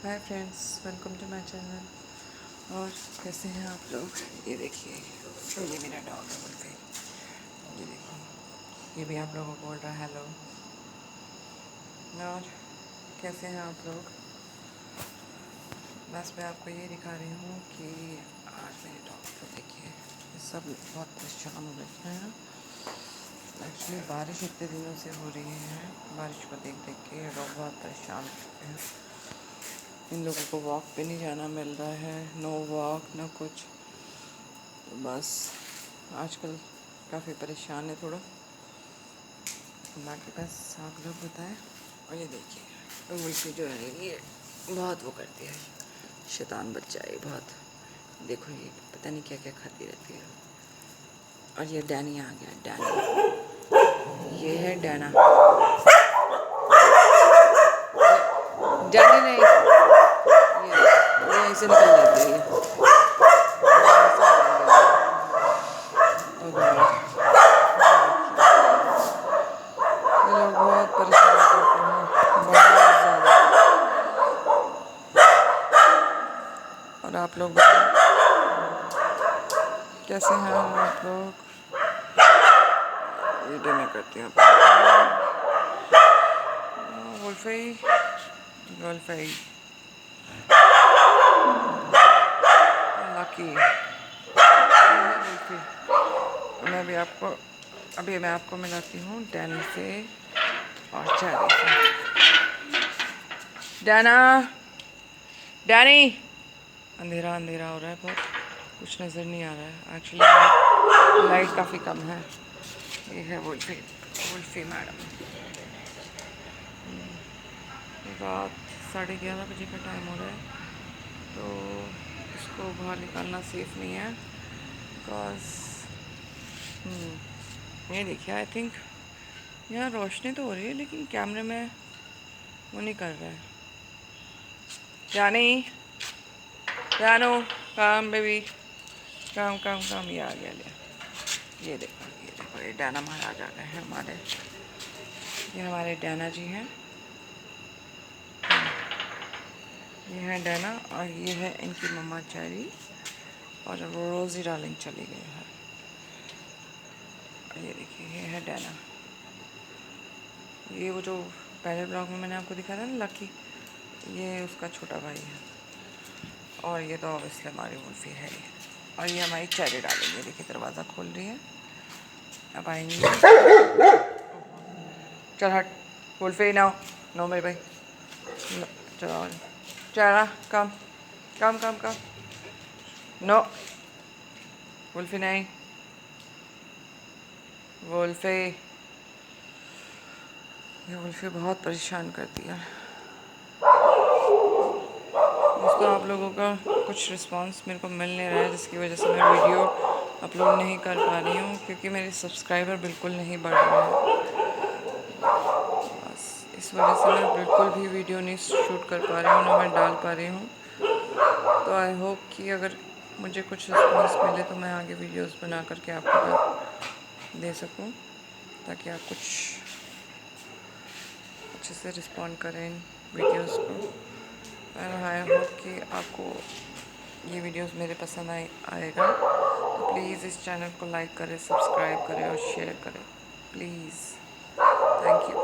Hi friends, welcome to my channel. और कैसे हैं आप लोग? ये देखिए, ये मेरा डॉग है बोलते। ये देखिए, ये भी आप लोगों को बोल रहा है हेलो। और कैसे हैं आप लोग? बस मैं आपको ये दिखा रही हूँ कि आज मेरे डॉग को देखिए, ये सब बहुत परेशान हो रहे हैं। एक्चुअली बारिश इतने दिनों से हो रही है, बारिश को देख देख के डॉग बहुत परेशान हो चुके हैं। इन लोगों को वॉक पे नहीं जाना मिल रहा है, नो वॉक ना कुछ। तो बस आजकल काफ़ी परेशान है थोड़ा। बाकी बस आप लोग बताएं। और ये देखिए, उल्टी जो है ये बहुत वो करती है, शैतान बच्चा है बहुत। देखो ये पता नहीं क्या क्या खाती रहती है। और ये डैनी आ गया, डैनी, ये है डैना। डैनी नहीं, ये यहीं से निकल जाती है। ये लोग बहुत परेशान करते हैं, बहुत ज़्यादा। और आप लोग बताएं कैसे हैं आप लोग? ये डिनर करती हैं वुल्फी, वुल्फी लकी वुल्फी। मैं आपको मिलाती हूँ डैनी से और चैरी से। डैना, डैनी, अंधेरा अंधेरा हो रहा है बहुत, कुछ नज़र नहीं आ रहा है। एक्चुअली लाइट काफ़ी कम है। ये है वुल्फी, वुल्फी मैडम। रात 11:30 बजे का टाइम हो रहा है, तो इसको बाहर निकालना सेफ़ नहीं है बिकॉज ये देखिए, आई थिंक यहाँ रोशनी तो हो रही है लेकिन कैमरे में वो नहीं कर रहा है। जानी, जानो, काम बेबी, काम काम काम। ये आ गया लिया। ये देखो, ये देखो, ये डैना महाराज आ गए हैं हमारे। ये हमारे डैना जी हैं, ये है डैना। और ये है इनकी मम्मा चेरी, और वो रोज़ी डार्लिंग चली गई है। ये देखिए, ये है डैना। ये वो जो पहले ब्लॉग में मैंने आपको दिखाया था ना, लकी, ये उसका छोटा भाई है। और ये तो ऑब्वियसली हमारी वुल्फी है ही। और ये हमारी चेरी डार्लिंग, ये देखिए दरवाज़ा खोल रही है, अब आएंगी। चल हट वुल्फी, नो नो मेरे भाई, चलो चला, कम कम कम कम, नो वुल्फी नहीं, वुल्फी। ये वुल्फी बहुत परेशान करती है। दोस्तों, आप लोगों का कुछ रिस्पांस मेरे को मिल नहीं रहा है, जिसकी वजह से मैं वीडियो अपलोड नहीं कर पा रही हूँ, क्योंकि मेरे सब्सक्राइबर बिल्कुल नहीं बढ़ रहे हैं। बस इस वजह से मैं बिल्कुल भी वीडियो नहीं शूट कर पा रही हूँ, ना मैं डाल पा रही हूँ। तो आई होप कि अगर मुझे कुछ रिस्पांस मिले तो मैं आगे वीडियोस बना करके आपको दे सकूँ, ताकि आप कुछ अच्छे से रिस्पॉन्ड करें इन वीडियोस को। और आई होप कि आपको ये वीडियोस मेरे पसंद आएगा। तो प्लीज़ इस चैनल को लाइक करें, सब्सक्राइब करें और शेयर करें प्लीज़। Thank you.